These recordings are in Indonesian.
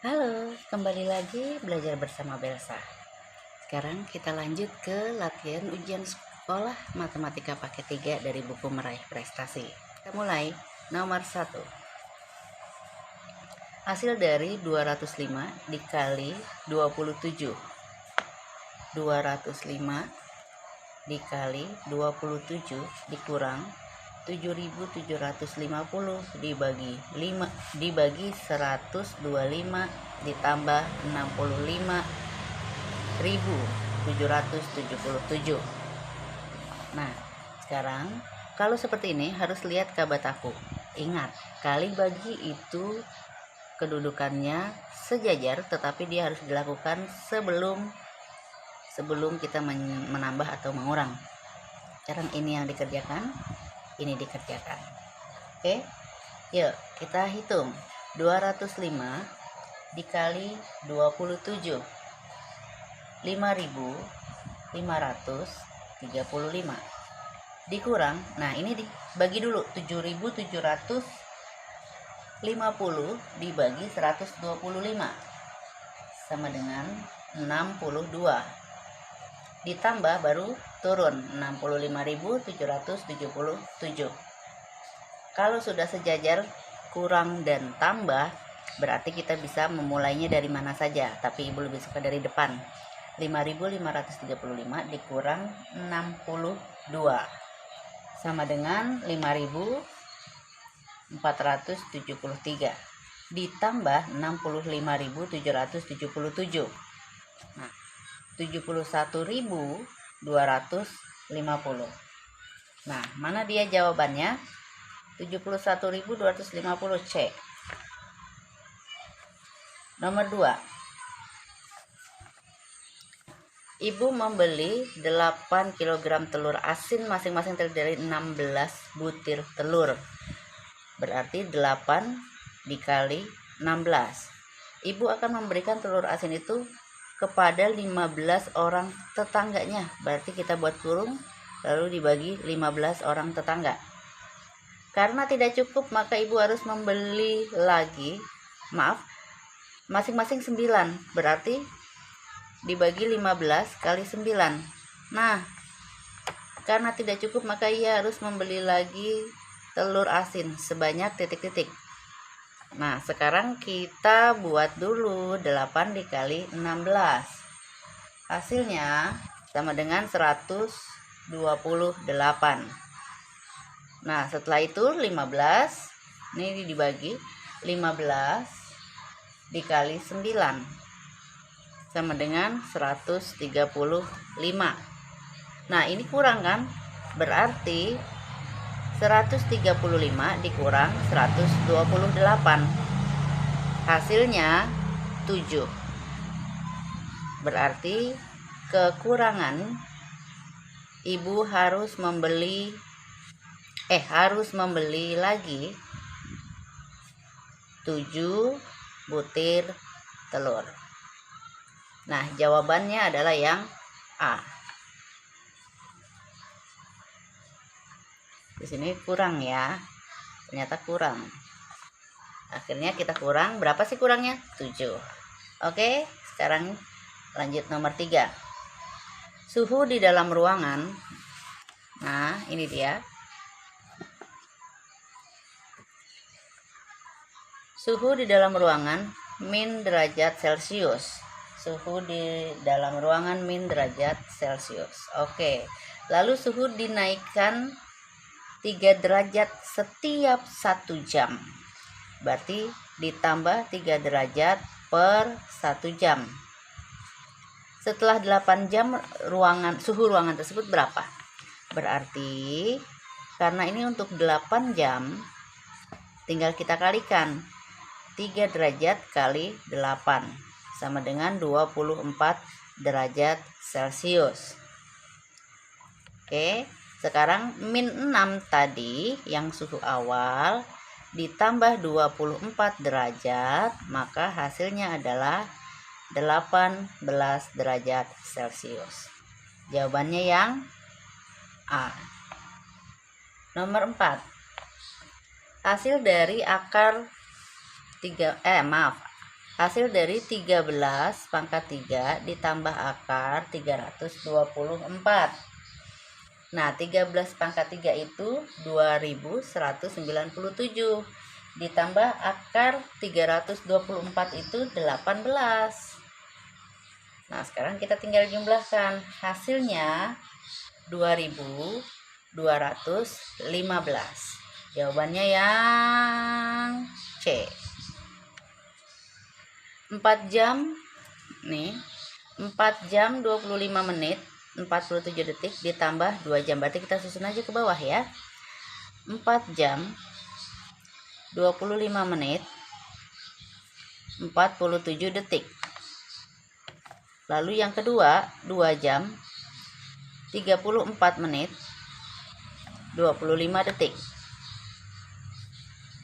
Halo, kembali lagi belajar bersama Belsa. Sekarang kita lanjut ke latihan ujian sekolah matematika paket 3 dari buku Meraih Prestasi. Kita mulai. Nomor 1. Hasil dari 205 dikali 27. 205 dikali 27 dikurang 7.750 dibagi 125 ditambah 65.777. Nah, sekarang kalau seperti ini harus lihat kabataku. Ingat, kali bagi itu kedudukannya sejajar, tetapi dia harus dilakukan sebelum kita menambah atau mengurang. Sekarang ini yang dikerjakan, ini dikerjakan. Oke, yuk kita hitung. 205 dikali 27, 5.535 dikurang, nah ini dibagi dulu, 7.750 dibagi 125 sama dengan 62, ditambah baru turun 65.777. Kalau sudah sejajar kurang dan tambah, berarti kita bisa memulainya dari mana saja, tapi ibu lebih suka dari depan. 5.535 dikurang 62 sama dengan 5.473 ditambah 65.777. Nah, 71.250. Nah, mana dia jawabannya? 71.250 C. Nomor 2. Ibu membeli 8 kg telur asin masing-masing terdiri dari 16 butir telur. Berarti 8 dikali 16. Ibu akan memberikan telur asin itu kepada 15 orang tetangganya. Berarti kita buat kurung lalu dibagi 15 orang tetangga. Karena tidak cukup, maka ibu harus membeli lagi, masing-masing 9. Berarti dibagi 15 kali 9. Nah, karena tidak cukup, maka ia harus membeli lagi telur asin sebanyak titik-titik. Nah, sekarang kita buat dulu 8 dikali 16. Hasilnya sama dengan 128. Nah, setelah itu 15 ini dibagi 15 dikali 9 sama dengan 135. Nah, ini kurang kan? Berarti 135 dikurang 128. Hasilnya 7. Berarti kekurangan ibu harus membeli lagi 7 butir telur. Nah, jawabannya adalah yang A. Di sini kurang ya. Ternyata kurang. Akhirnya kita kurang, berapa sih kurangnya? 7. Oke, sekarang lanjut nomor 3. Suhu di dalam ruangan. Nah, ini dia. Suhu di dalam ruangan min derajat Celcius. Suhu di dalam ruangan min derajat Celcius. Oke. Lalu suhu dinaikkan 3 derajat setiap 1 jam. Berarti ditambah 3 derajat per 1 jam. Setelah 8 jam suhu ruangan tersebut berapa? Berarti karena ini untuk 8 jam, tinggal kita kalikan 3 derajat kali 8 sama dengan 24 derajat Celcius. Oke, sekarang min 6 tadi yang suhu awal ditambah 24 derajat, maka hasilnya adalah 18 derajat Celcius. Jawabannya yang A. Nomor 4. Hasil dari akar Hasil dari 13 pangkat 3 ditambah akar 324. Nah, 13 pangkat 3 itu 2197. Ditambah akar 324 itu 18. Nah, sekarang kita tinggal jumlahkan. Hasilnya 2215. Jawabannya yang C. 4 jam nih, 4 jam 25 menit 47 detik ditambah 2 jam. Berarti kita susun aja ke bawah ya. 4 jam 25 menit 47 detik. Lalu yang kedua 2 jam 34 menit 25 detik.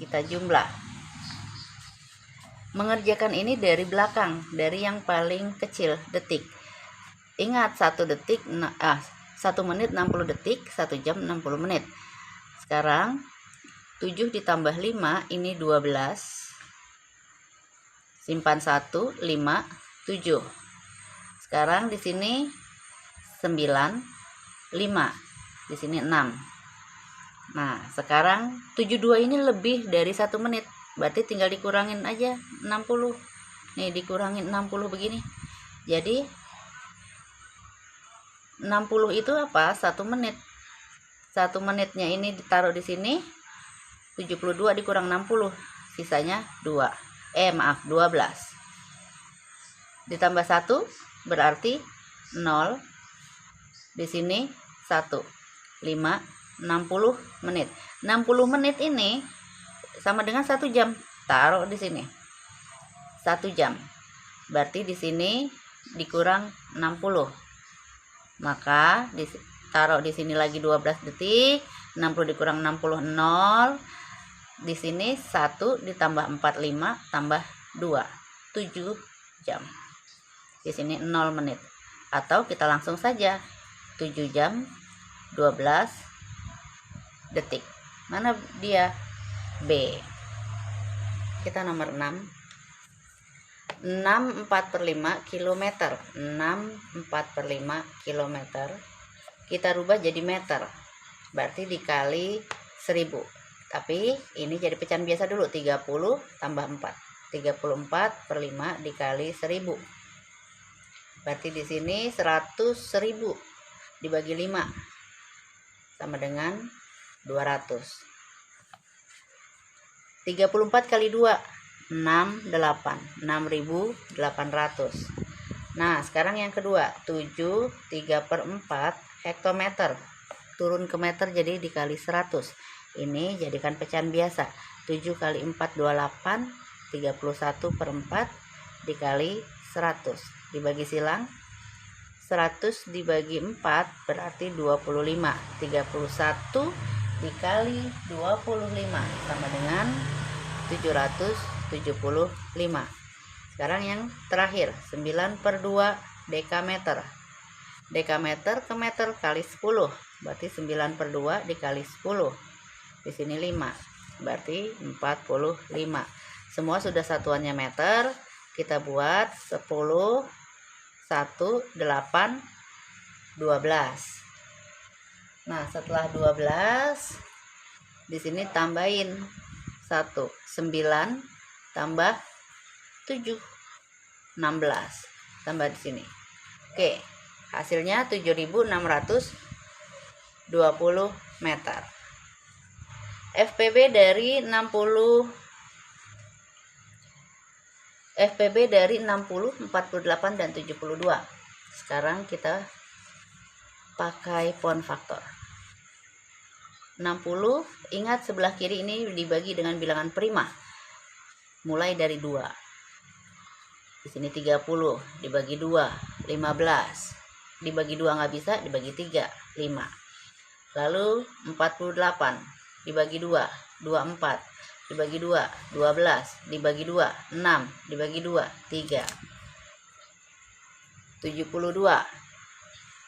Kita jumlah. Mengerjakan ini dari belakang, dari yang paling kecil, detik. Ingat 1 menit 60 detik, 1 jam 60 menit. Sekarang 7 ditambah 5 ini 12. Simpan 1, 5, 7. Sekarang di sini 9, 5. Di sini 6. Nah, sekarang 72 ini lebih dari 1 menit. Berarti tinggal dikurangin aja 60. Nih, dikurangin 60 begini. Jadi 60 itu apa? 1 menit. 1 menitnya ini ditaruh di sini. 72 dikurang 60, sisanya 12. Ditambah 1 berarti 0. Di sini 1. 5, 60 menit. 60 menit ini sama dengan 1 jam. Taruh di sini. 1 jam. Berarti di sini dikurang 60. Maka taruh di sini lagi 12 detik. 60 dikurang 60 0. Di sini 1 ditambah 45 tambah 2. 7 jam. Di sini 0 menit. Atau kita langsung saja 7 jam 12 detik. Mana dia? B. Kita nomor 6. 6/4/5 km. 6/4/5 km. Kita rubah jadi meter. Berarti dikali 1000. Tapi ini jadi pecahan biasa dulu. 30 tambah 4. 34/5 dikali 1000. Berarti di sini 100.000 dibagi 5 sama dengan 200. 34 kali 2 68. 6.800. Nah, sekarang yang kedua 7 3/4 hektometer. Turun ke meter jadi dikali 100. Ini jadikan pecahan biasa. 7 kali 4 28. 31/4 dikali 100. Dibagi silang. 100 dibagi 4 berarti 25. 31 dikali 25 sama dengan 775. Sekarang yang terakhir 9/2 dekameter. Dekameter ke meter kali 10. Berarti 9/2 dikali 10. Di sini 5. Berarti 45. Semua sudah satuannya meter. Kita buat 10 1 8 12. Nah, setelah 12 di sini tambahin 1 9 tambah 7 16 tambah di sini. Oke, hasilnya 7.620 meter. FPB dari 60 48 dan 72. Sekarang kita pakai pound faktor. 60, ingat sebelah kiri ini dibagi dengan bilangan prima. Mulai dari 2. Di sini 30 dibagi 2, 15. Dibagi 2 nggak bisa, dibagi 3, 5. Lalu 48 dibagi 2, 24. Dibagi 2, 12. Dibagi 2, 6. Dibagi 2, 3. 72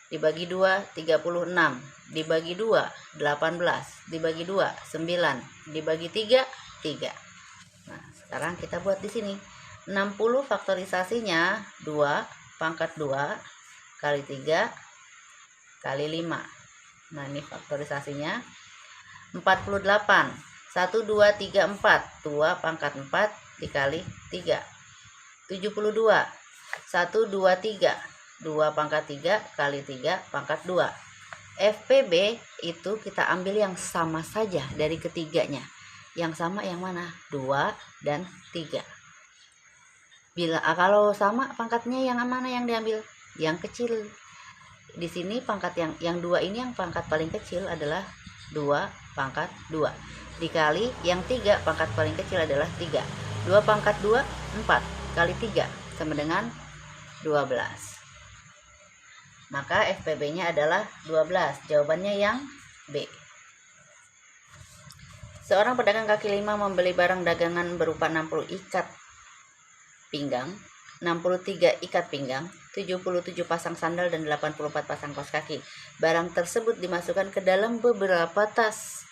dibagi 2, 36. Dibagi 2, 18. Dibagi 2, 9. Dibagi 3, 3. Nah, sekarang kita buat di sini. 60 faktorisasinya 2 pangkat 2 kali 3 kali 5. Nah, ini faktorisasinya 48. 1, 2, 3, 4. 2 pangkat 4 dikali 3. 72. 1, 2, 3. 2 pangkat 3 kali 3 pangkat 2. FPB itu kita ambil yang sama saja dari ketiganya. Yang sama yang mana? 2 dan 3. Kalau sama pangkatnya yang mana yang diambil? Yang kecil. Di sini pangkat yang 2 ini, yang pangkat paling kecil adalah 2 pangkat 2 dikali yang 3 pangkat paling kecil adalah 3. 2 pangkat 2 4 kali 3 sama dengan 12. Maka FPB-nya adalah 12. Jawabannya yang B. Seorang pedagang kaki lima membeli barang dagangan berupa 60 ikat pinggang, 63 ikat pinggang, 77 pasang sandal, dan 84 pasang kaos kaki. Barang tersebut dimasukkan ke dalam beberapa tas.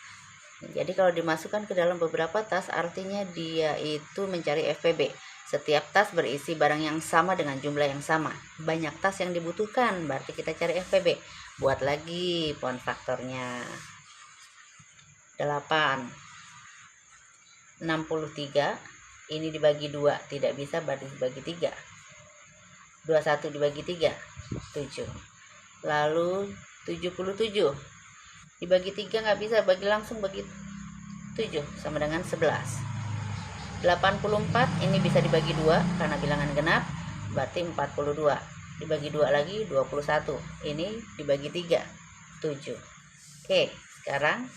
Jadi kalau dimasukkan ke dalam beberapa tas, artinya dia itu mencari FPB. Setiap tas berisi barang yang sama dengan jumlah yang sama. Banyak tas yang dibutuhkan, berarti kita cari FPB. Buat lagi pohon faktornya. 8. 63 ini dibagi 2, tidak bisa, berarti dibagi 3. 21 dibagi 3, 7. Lalu 77 dibagi 3 nggak bisa, bagi langsung, bagi 7 sama dengan 11. 84 ini bisa dibagi 2 karena bilangan genap, berarti 42. Dibagi 2 lagi 21. Ini dibagi 3, 7. Oke, sekarang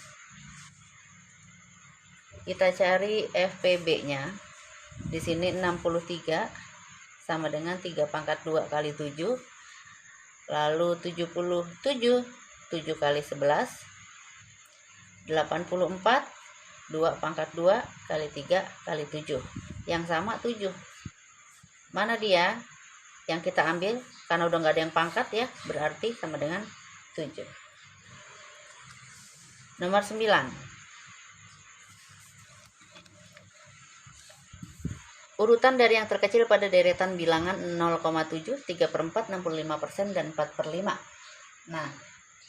kita cari FPB-nya. Di sini 63 sama dengan 3 pangkat 2 kali 7. Lalu 77, 7 kali 11. 84, 2 pangkat 2 kali 3 kali 7. Yang sama 7. Mana dia yang kita ambil? Karena udah nggak ada yang pangkat ya, berarti sama dengan 7. Nomor 9. Urutan dari yang terkecil pada deretan bilangan 0,7, 3/4, 65%, dan 4/5. Nah,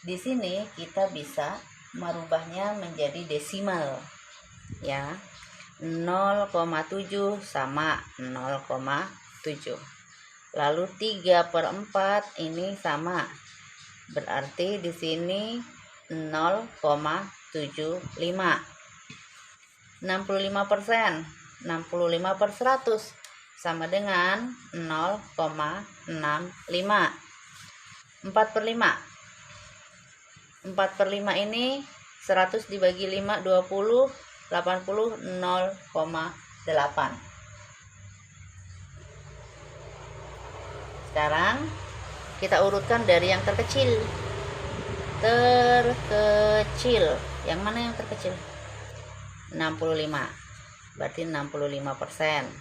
di sini kita bisa merubahnya menjadi desimal. Ya, 0,7 sama 0,7. Lalu 3/4 ini sama. Berarti di sini 0,75. 65%. 65/100 sama dengan 0,65. 4/5. 4/5 ini 100 dibagi 5, 20, 80, 0,8. Sekarang kita urutkan dari yang terkecil. Yang mana yang terkecil? 65. Berarti 65%.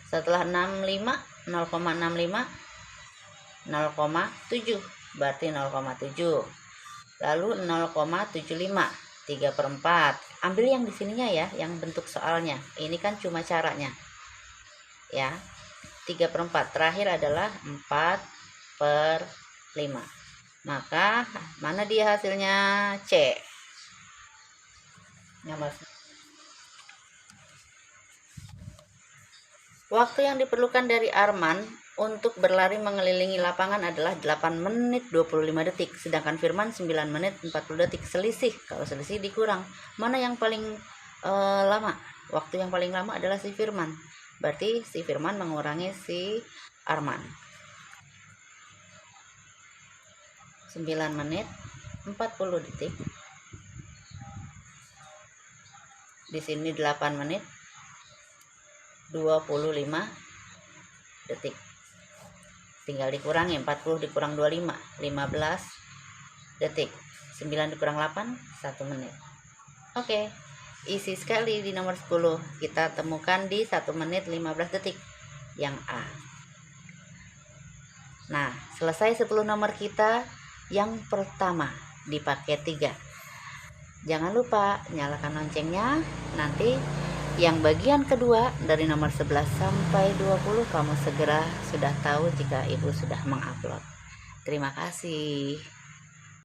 Setelah 65, 0,65, 0,7, berarti 0,7. Lalu 0,75, 3/4. Ambil yang di sininya ya, yang bentuk soalnya. Ini kan cuma caranya. Ya. 3/4. Terakhir adalah 4/5. Maka mana dia hasilnya? C. Nomor. Waktu yang diperlukan dari Arman untuk berlari mengelilingi lapangan adalah 8 menit 25 detik. Sedangkan Firman 9 menit 40 detik. Selisih. Kalau selisih dikurang. Mana yang paling lama? Waktu yang paling lama adalah si Firman. Berarti si Firman mengurangi si Arman. 9 menit 40 detik. Di sini 8 menit 25 detik. Tinggal dikurangi, 40 dikurang 25, 15 detik. 9 dikurang 8, 1 menit. Oke, isi sekali di nomor 10. Kita temukan di 1 menit 15 detik yang A. Nah, selesai 10 nomor kita. Yang pertama di paket 3. Jangan lupa nyalakan loncengnya, nanti Yang bagian kedua dari nomor 11 sampai 20 kamu segera sudah tahu jika ibu sudah mengupload. Terima kasih.